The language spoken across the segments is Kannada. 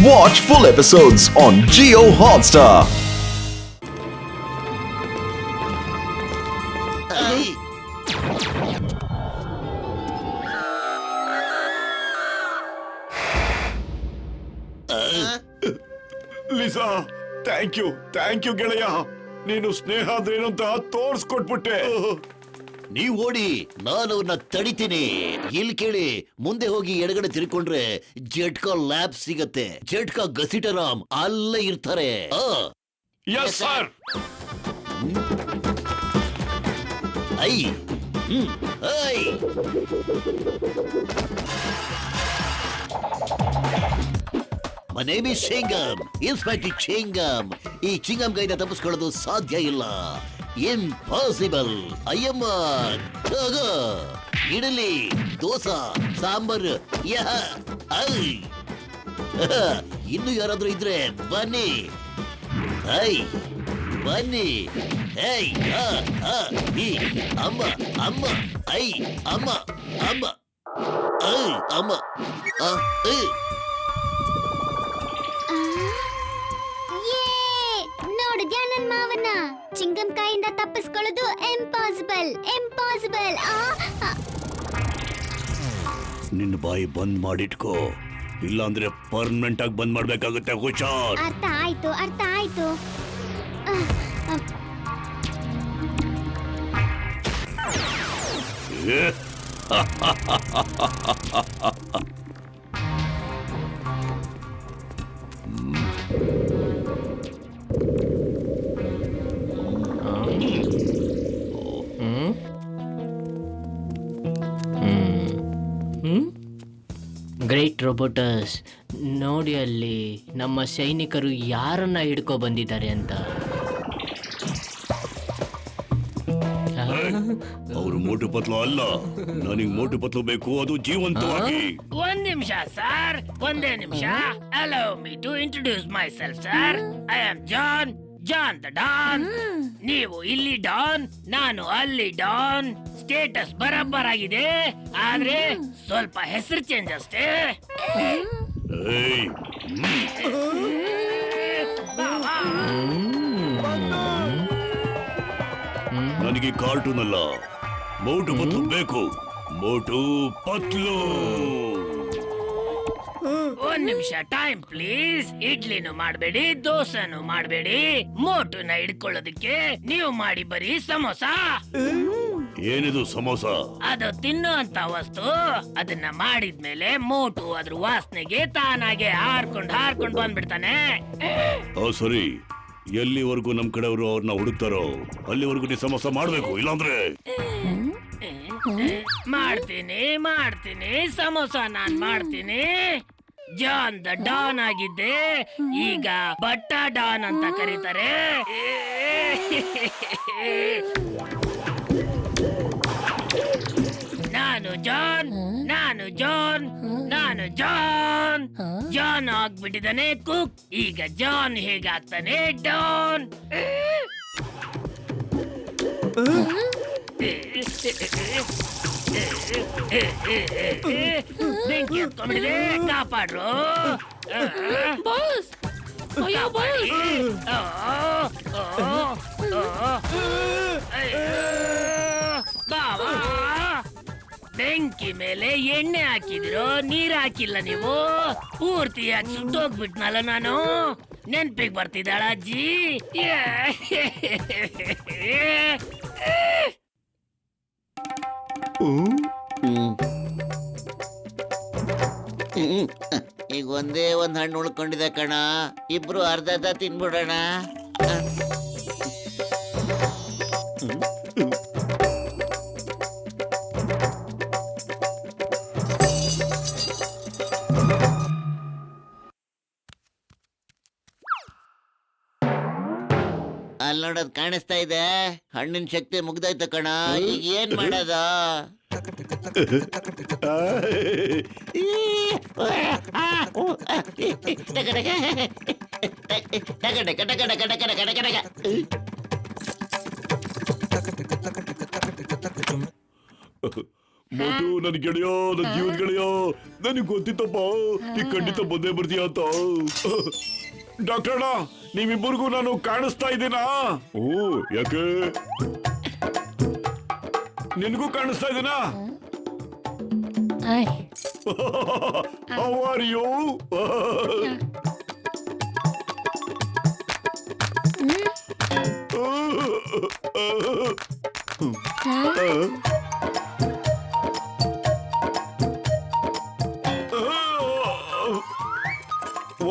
Watch full episodes on Jio Hotstar. Lisa, thank you ಗೆಳೆಯ. ನೀನು ಸ್ನೇಹ ಆದ್ರೇನು ಅಂತ ತೋರ್ಸ್ಕೊಟ್ಬಿಟ್ಟೆ. ನೀವ್ ಓಡಿ, ನಾನು ಅವ್ರನ್ನ ತಡಿತೀನಿ. ಇಲ್ಲಿ ಕೇಳಿ, ಮುಂದೆ ಹೋಗಿ ಎಡಗಡೆ ತಿರ್ಕೊಂಡ್ರೆ ಜಟ್ಕಾ ಲ್ಯಾಬ್ ಸಿಗತ್ತೆ. ಜಟ್ಕಾ ಗಸಿಟರಾಮ್ ಅಲ್ಲೇ ಇರ್ತಾರೆ. Yes sir. I I My name is Chingam, Inspector Chingam. ಈ ಚಿಂಗಮ್ ಕೈಯಿಂದ ತಪ್ಪಿಸ್ಕೊಳ್ಳೋದು ಸಾಧ್ಯ ಇಲ್ಲ. ಇಂಪಾಸಿಬಲ್. ಅಯ್ಯಮ್ಮ, ತಗೋ ಇಡಲಿ, ದೋಸಾ, ಸಾಂಬಾರು. ಇನ್ನು ಯಾರಾದ್ರೂ ಇದ್ರೆ ಬನ್ನಿ. ಐ ಬನ್ನಿ. ಐ ಅಮ್ಮ ಅಮ್ಮ ಐ ಅಮ್ಮ ಅಮ್ಮ ಐ ಅಮ್ಮ ನೋಡಿದ್ಯಾ ನನ್ ಮಾವನ್ನ? ಚಿಂಗಂ ಕೈಯಿಂದ ತಪ್ಪಿಸ್ಕೊಳ್ಳೋದು ಇಂಪಾಸಿಬಲ್. ನಿನ್ನ ಬಾಯಿ ಬಂದ್ ಮಾಡಿಟ್ಕೋ, ಇಲ್ಲಾಂದ್ರೆ ಪರ್ಮನೆಂಟ್ ಆಗಿ ಬಂದ್ ಮಾಡ್ಬೇಕಾಗುತ್ತೆ. ಹುಷಾರ್. ಅರ್ಥ ಆಯ್ತು. ಗ್ರೇಟ್ ರೋಬೋಟಸ್, ನೋಡಿ ಅಲ್ಲಿ ನಮ್ಮ ಸೈನಿಕರು ಯಾರನ್ನ ಹಿಡ್ಕೊ ಬಂದಿದ್ದಾರೆ ಅಂತ. ಅವರು ಮೋಟು ಪತ್ಲು ಅಲ್ಲ, ನನಗೆ ಮೋಟು ಪತ್ಲು ಬೇಕು, ಅದು ಜೀವಂತವಾಗಿ. ಒಂದ್ ನಿಮಿಷ ಸರ್, ಒಂದೇ ನಿಮಿಷ. Allow me to introduce myself sir. I am John the Don. ನೀವು ಇಲ್ಲಿ ಡಾನ್, ನಾನು ಅಲ್ಲಿ ಡಾನ್. ಸ್ಟೇಟಸ್ ಬರಬ್ಬರ್ ಆಗಿದೆ, ಆದ್ರೆ ಸ್ವಲ್ಪ ಹೆಸರು ಚೇಂಜ್ ಅಷ್ಟೇ. ನನಗೆ ಕಾರ್ಟೂನ್ ಅಲ್ಲ, ಮೋಟು ಪತ್ಲು ಬೇಕು. ಮೋಟು ಪತ್ಲು. ಒಂದ್ ನಿಮಿಷ ಟೈಮ್ ಪ್ಲೀಸ್. ಇಡ್ಲಿನೂ ಮಾಡ್ಬೇಡಿ, ದೋಸೆನೂ ಮಾಡ್ಬೇಡಿ. ಮೋಟುನ ಹಿಡ್ಕೊಳ್ಳೋದಕ್ಕೆ ನೀವು ಮಾಡಿ ಬರೀ ಸಮೋಸ. ಏನಿದು ಸಮೋಸ? ಅದು ತಿನ್ನುವಂತ ವಸ್ತು. ಅದನ್ನ ಮಾಡಿದ್ಮೇಲೆ ಮೋಟು ಅದ್ರ ವಾಸನೆಗೆ ತಾನಾಗೆ ಹಾರ್ಕೊಂಡ್ ಬಂದ್ಬಿಡ್ತಾನೆ. ಸರಿ, ಎಲ್ಲಿವರೆಗೂ ನಮ್ ಕಡೆಯವರು ಅವ್ರನ್ನ ಹುಡುಕ್ತಾರೋ ಅಲ್ಲಿವರೆಗೂ ನೀ ಸಮೋಸ ಮಾಡ್ಬೇಕು, ಇಲ್ಲಾಂದ್ರೆ ಮಾಡ್ತೀನಿ ಸಮೋಸ ನಾನ್ ಮಾಡ್ತೀನಿ. ಜಾನ್ ದ ಡಾನ್ ಆಗಿದ್ದೆ, ಈಗ ಬಟ್ಟ ಡಾನ್ ಅಂತ ಕರೀತಾರೆ. ನಾನು ಜಾನ್ ಆಗ್ಬಿಟ್ಟಿದ್ದಾನೆ ಕುಕ್. ಈಗ ಜಾನ್ ಹೇಗಾಗ್ತಾನೆ ಡಾನ್. ಬೆಂಕಿ ಹತ್ಕೊಂಡ್ಬಿಟ್ಟಿದೆ, ಕಾಪಾಡ್ರು. ಬೆಂಕಿ ಮೇಲೆ ಎಣ್ಣೆ ಹಾಕಿದಿರೋ, ನೀರ್ ಹಾಕಿಲ್ಲ ನೀವು. ಪೂರ್ತಿಯಾಗಿ ಸುಟ್ಟೋಗ್ಬಿಟ್ನಲ್ಲ ನಾನು. ನೆನ್ಪಿಗೆ ಬರ್ತಿದ್ದಾಳ ಅಜ್ಜಿ? ಈಗ ಒಂದೇ ಒಂದ್ ಹಣ್ಣು ಉಳ್ಕೊಂಡಿದೆ ಕಣ. ಇಬ್ರು ಅರ್ಧ ತಿನ್ಬಿಡೋಣ. ಅಲ್ಲಿ ನೋಡೋದ್ ಕಾಣಿಸ್ತಾ ಇದೆ. ಹಣ್ಣಿನ ಶಕ್ತಿ ಮುಗ್ದಾಯ್ತು ಕಣ. ಈಗ ಏನ್ ಮಾಡೋದ? ಮೋಟು ನನ್ ಗೆಳೆಯೋ, ನನ್ ಜೀವದ ಗೆಳೆಯೋ, ನನಗ್ ಗೊತ್ತಿತ್ತಪ್ಪ ನೀ ಖಂಡಿತ ಬಂದೇ ಬರ್ತೀಯ ಅಂತ. ಡಾಕ್ಟರ್ ಅಣ್ಣ, ನೀವಿಬ್ಬರಿಗೂ ನಾನು ಕಾಣಿಸ್ತಾ ಇದ್ದೀನಾ? ಓ, ಯಾಕೆ ನಿನ್ಗೂ ಕಾಣಿಸ್ತಾ ಇದ್ದೀನಾ? How are you?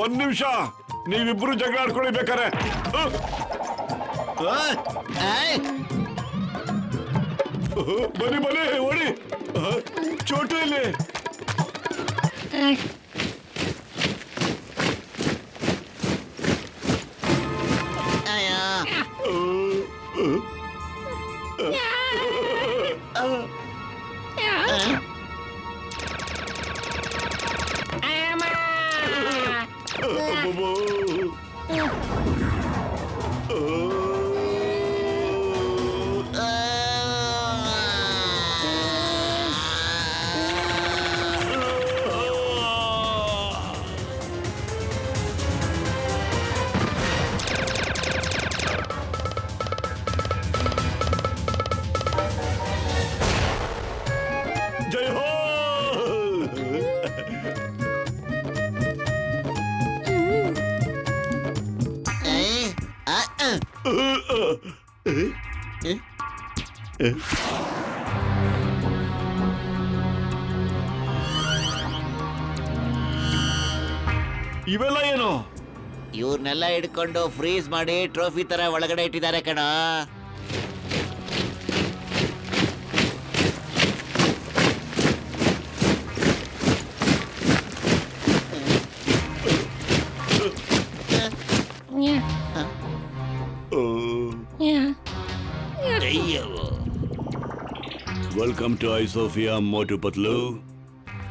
ಒಂದ್ ನಿಮಿಷ, ನೀವಿಬ್ರು ಜಗಳ ಆಡ್ಕೊಳ್ಳಿ ಬೇಕಾರೆ. ಬನ್ನಿ ಬನ್ನಿ, ಓಡಿ. ಚೋಟು ಇಲ್ಲಿ. ಜೈ ಹೋ. ಇವೆಲ್ಲ ಏನು? ಇವ್ರನ್ನೆಲ್ಲ ಹಿಡ್ಕೊಂಡು ಫ್ರೀಸ್ ಮಾಡಿ ಟ್ರೋಫಿ ತರ ಒಳಗಡೆ ಇಟ್ಟಿದ್ದಾರೆ ಕಣ. ವೆಲ್ಕಮ್ ಟು ಐಸೋಫಿಯಾ ಮೋಟು ಪತ್ಲು.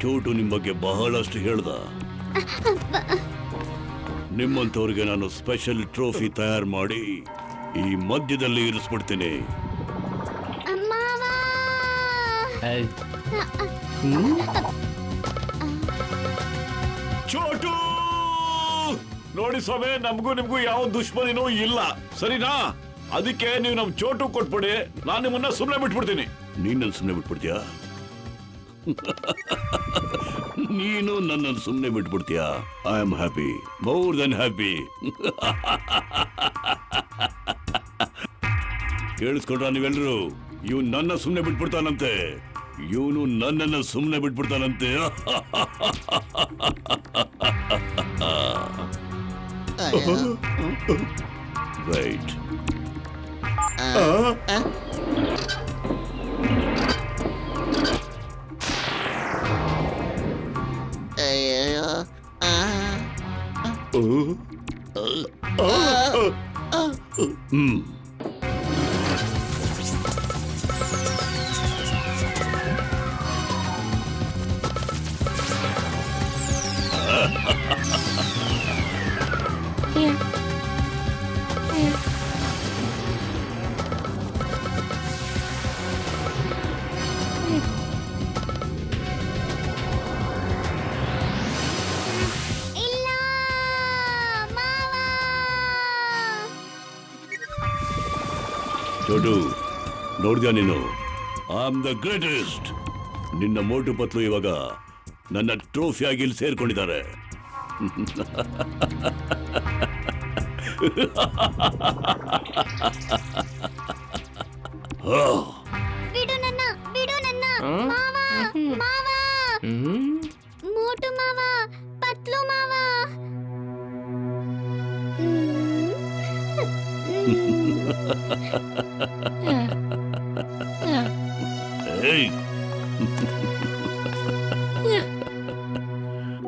ಚೋಟು ನಿಮ್ ಬಗ್ಗೆ ಬಹಳಷ್ಟು ಹೇಳ್ದ. ನಿಮ್ಮಂತವ್ರಿಗೆ ನಾನು ಸ್ಪೆಷಲ್ ಟ್ರೋಫಿ ತಯಾರು ಮಾಡಿ ಈ ಮಧ್ಯದಲ್ಲಿ ಇರಿಸ್ಬಿಡ್ತೀನಿ. ಚೋಟು ನೋಡಿ ಸ್ವಾಮಿ, ನಮಗೂ ನಿಮ್ಗೂ ಯಾವ ದುಶ್ಮನಿನೂ ಇಲ್ಲ, ಸರಿನಾ? ಅದಕ್ಕೆ ನೀವು ನಮ್ ಚೋಟು ಕೊಟ್ಬಿಡಿ, ನಾನು ನಿಮ್ಮನ್ನ ಸುಮ್ಮನೆ ಬಿಟ್ಬಿಡ್ತೀನಿ. ನೀನನ್ನು ಸುಮ್ಮನೆ ಬಿಟ್ಬಿಡ್ತೀಯಾ? ನೀನು ನನ್ನನ್ನು ಸುಮ್ಮನೆ ಬಿಟ್ಬಿಡ್ತೀಯಾ? I am happy, more than happy. ಕೇಳಿಸ್ಕೊಂಡ್ರ ನೀವೆಲ್ಲರೂ? ಇವ್ ನನ್ನ ಸುಮ್ಮನೆ ಬಿಟ್ಬಿಡ್ತಾನಂತೆ, ಇವನು ನನ್ನನ್ನು ಸುಮ್ಮನೆ ಬಿಟ್ಬಿಡ್ತಾನಂತೆ. ರೈಟ್. ಚೋಟು, ನೋಡ್ದ್ಯಾ ನೀನು? I am the greatest. ನಿನ್ನ ಮೋಟು ಪತ್ಲು ಇವಾಗ ನನ್ನ ಟ್ರೋಫಿ ಆಗಿ ಇಲ್ಲಿ ಸೇರ್ಕೊಂಡಿದ್ದಾರೆ. ಬಿಡು ನನ್ನ, ಬಿಡು ನನ್ನ. ಮಾವ, ಮಾವ, ಮೋಟು ಮಾವ, ಪತ್ಲು ಮಾವ.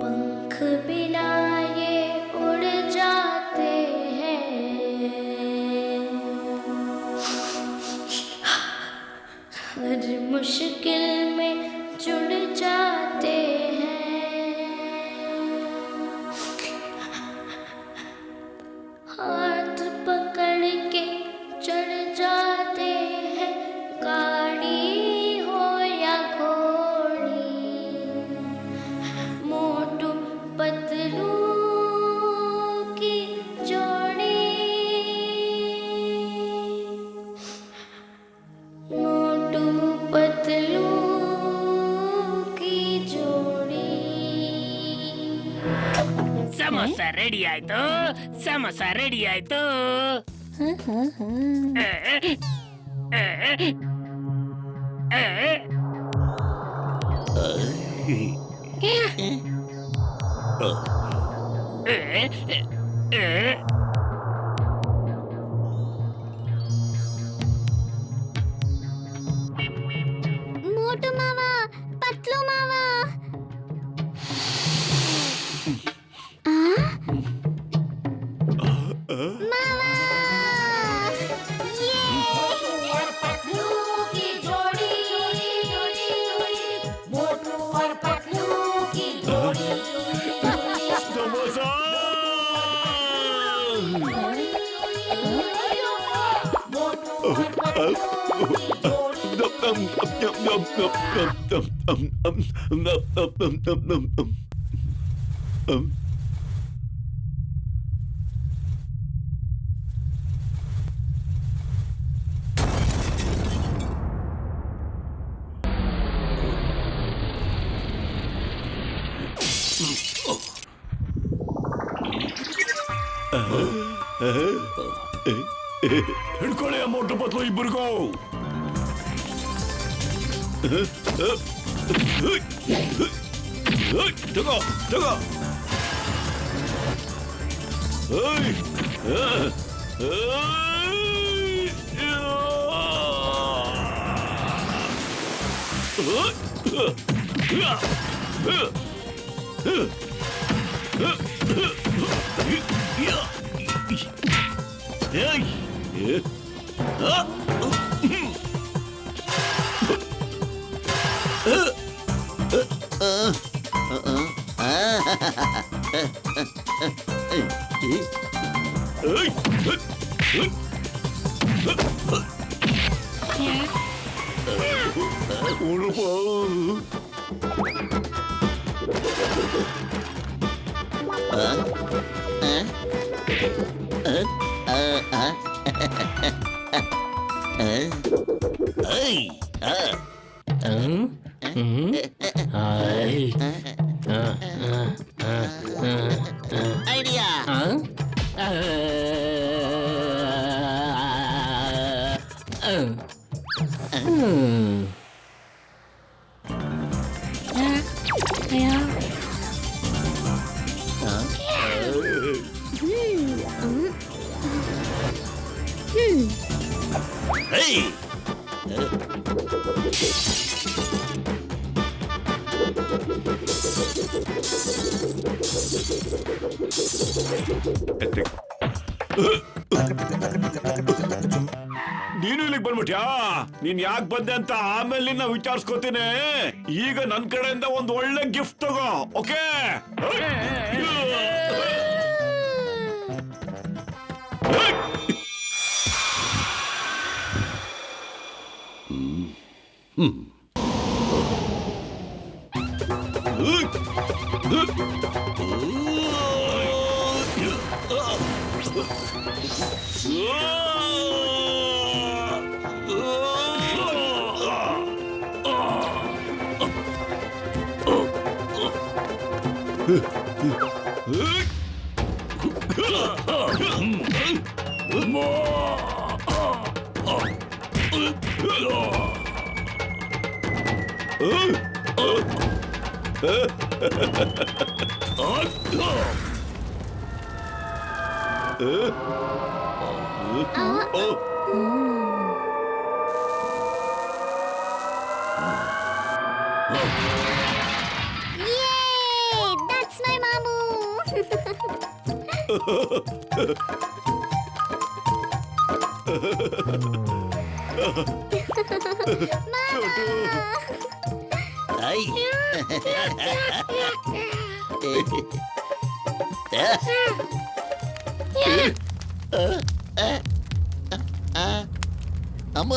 पंख बिना ये उड़ जाते हैं, हर मुश्किल में जुड़ जाते हैं, हाथ पकड़ के चढ़ जाते हैं, गाड़ी हो या घोड़ा. ಸಮೋಸ ರೆಡಿ ಆಯ್ತು, ಸಮೋಸ ರೆಡಿ ಆಯ್ತು. ಮೋಟು ಮಾವ, ಪತ್ಲು ಮಾವ. ಮಾವ ಸಮೋಸ ಹಿಡ್ಕೊಳ್ಳಿ ಆ ಮೋಟು ಪತ್ಲು ಇಬ್ಬರಿಗೂ. ತಗೋ ತಗೋ. ಐಡಿಯಾ. ನೀನು ಇಲ್ಲಿಗೆ ಬಂದ್ಬಿಟ್ಯಾ? ನೀನ್ ಯಾಕೆ ಬಂದೆ ಅಂತ ಆಮೇಲೆ ನಿನ್ನ ವಿಚಾರಿಸ್ಕೋತೀನಿ. ಈಗ ನನ್ ಕಡೆಯಿಂದ ಒಂದು ಒಳ್ಳೆ ಗಿಫ್ಟ್ ತಗೋ, okay? Yay! That's my mamu. I. ಅಮ್ಮ.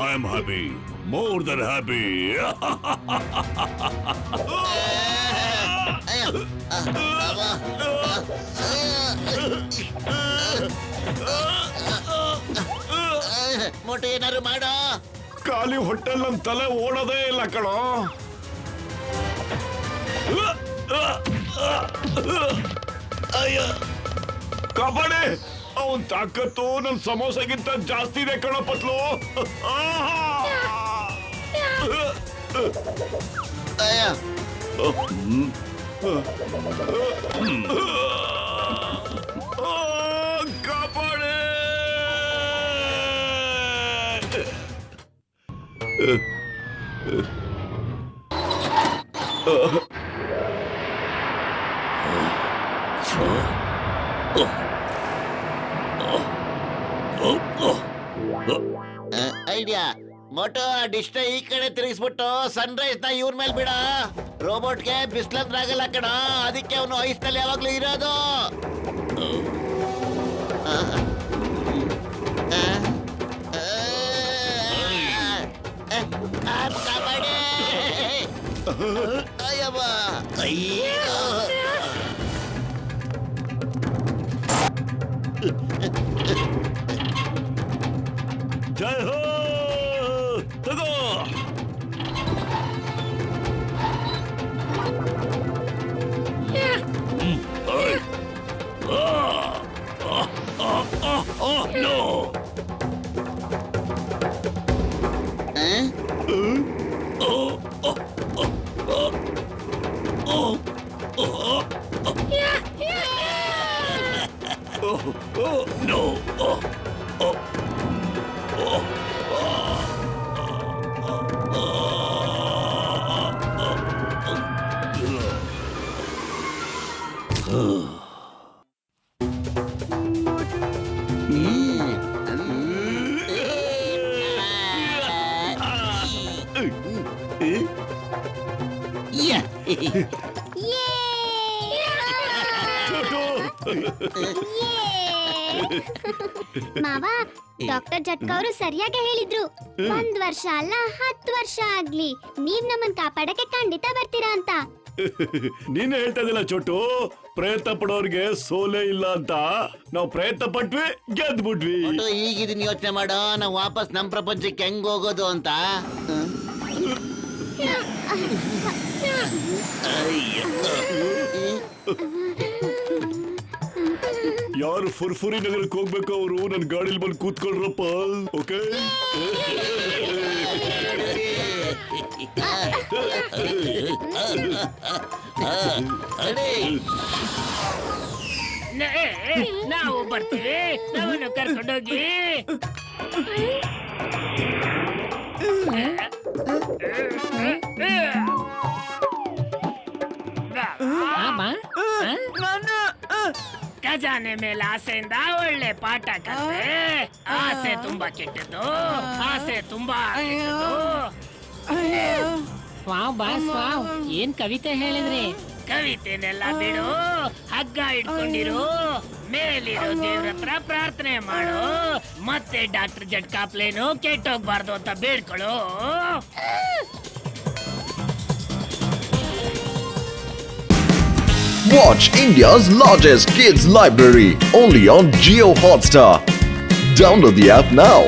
I am happy, more than happy. ಮೊಟ್ಟೆ ಏನಾರು ಮಾಡೋ. ಖಾಲಿ ಹೊಟ್ಟೆಲ್ ನನ್ ತಲೆ ಓಡೋದೇ ಇಲ್ಲ ಕಣೋ. ಕಾಪಾಡಿ, ಅವನ್ ತಾಕತ್ತು ನನ್ ಸಮೋಸೆಗಿಂತ ಜಾಸ್ತಿ ಇದೆ ಕಣೋ ಪತ್ಲು. ಕಾಪಾಡಿ. ಐಡಿಯಾ ಮೊಟೋ, ಡಿಶ್ ಈ ಕಡೆ ತಿರುಗಿಸ್ಬಿಟ್ಟು ಸನ್ರೈಸ್ ನ ಇವ್ರ ಮೇಲೆ ಬಿಡ. ರೋಬೋಟ್ಗೆ ಬಿಸ್ಲಂದ್ರ ಆಗಲ್ಲ ಕಣ, ಅದಕ್ಕೆ ಅವನು ಐಸ್ನಲ್ಲಿ ಯಾವಾಗ್ಲೂ ಇರೋದು. ಕಾಪಾಡಿ. ಅಯ್ಯವ್ವ, ಅಯ್ಯೋ. ಜೈ ಹೋ, ತಗೋ. No. No. ಮಾವ, ಡಾಕ್ಟರ್ ಜಟ್ಕಾ ಅವರು ಸರಿಯಾಗಿ ಹೇಳಿದ್ರು. 1 ವರ್ಷ ಅಲ್ಲ 10 ವರ್ಷ ಆಗ್ಲಿ, ನೀವ್ ನಮ್ಮನ್ ಕಾಪಾಡಕ್ಕೆ ಖಂಡಿತ ಬರ್ತೀರಾ ಅಂತ. ನೀನ್ ಹೇಳ್ತಾ ಇದ್ದಿಲ್ಲ ಚೋಟು, ಪ್ರಯತ್ನ ಪಡೋರ್ಗೆ ಸೋಲೇ ಇಲ್ಲ ಅಂತ. ನಾವು ಪ್ರಯತ್ನ ಪಟ್ವಿ, ಗೆದ್ಬಿಟ್ವಿ. ಈಗ ಇದನ್ನ ಯೋಚನೆ ಮಾಡೋ, ನಾವು ವಾಪಸ್ ನಮ್ ಪ್ರಪಂಚಕ್ಕೆ ಹೆಂಗ್ ಹೋಗೋದು ಅಂತ. ಯಾರು ಫುರ್ಫುರಿ ನಗರಕ್ಕೆ ಹೋಗ್ಬೇಕು ಅವರು ನನ್ ಗಾಡಿಲಿ ಬಂದು ಕೂತ್ಕೊಳ್ರಪ್ಪ. ಓಕೆ, ನಾವು ಬರ್ತೀವಿ, ನಾವನ್ನು ಕರ್ಕೊಂಡೋಗಿ. ಖಜಾನೆ ಮೇಲೆ ಆಸೆಯಿಂದ ಒಳ್ಳೆ ಪಾಠ ಕಲಿತೆ. ಆಸೆ ತುಂಬಾ ಕೆಟ್ಟದ್ದು, ಆಸೆ ತುಂಬಾ ಕೆಟ್ಟದ್ದು. ವಾವ್ ಬಾಸ್ ವಾವ್, ಏನ್ ಕವಿತೆ ಹೇಳಿದ್ರಿ? ಕವಿತೆನೆಲ್ಲ ಬಿಡು, ಹಗ್ಗ ಇಟ್ಕೊಂಡಿರು, ಮೇಲಿರೋ ದೇವ್ರ ಹತ್ರ ಪ್ರಾರ್ಥನೆ ಮಾಡು, ಮತ್ತೆ ಡಾಕ್ಟರ್ ಜಟ್ಕಾ ಪ್ಲೇನು ಕೆಟ್ಟೋಗ್ಬಾರ್ದು ಅಂತ ಬೇಡ್ಕೊಳ್ಳು. Watch India's largest kids library only on Jio Hotstar. Download the app now.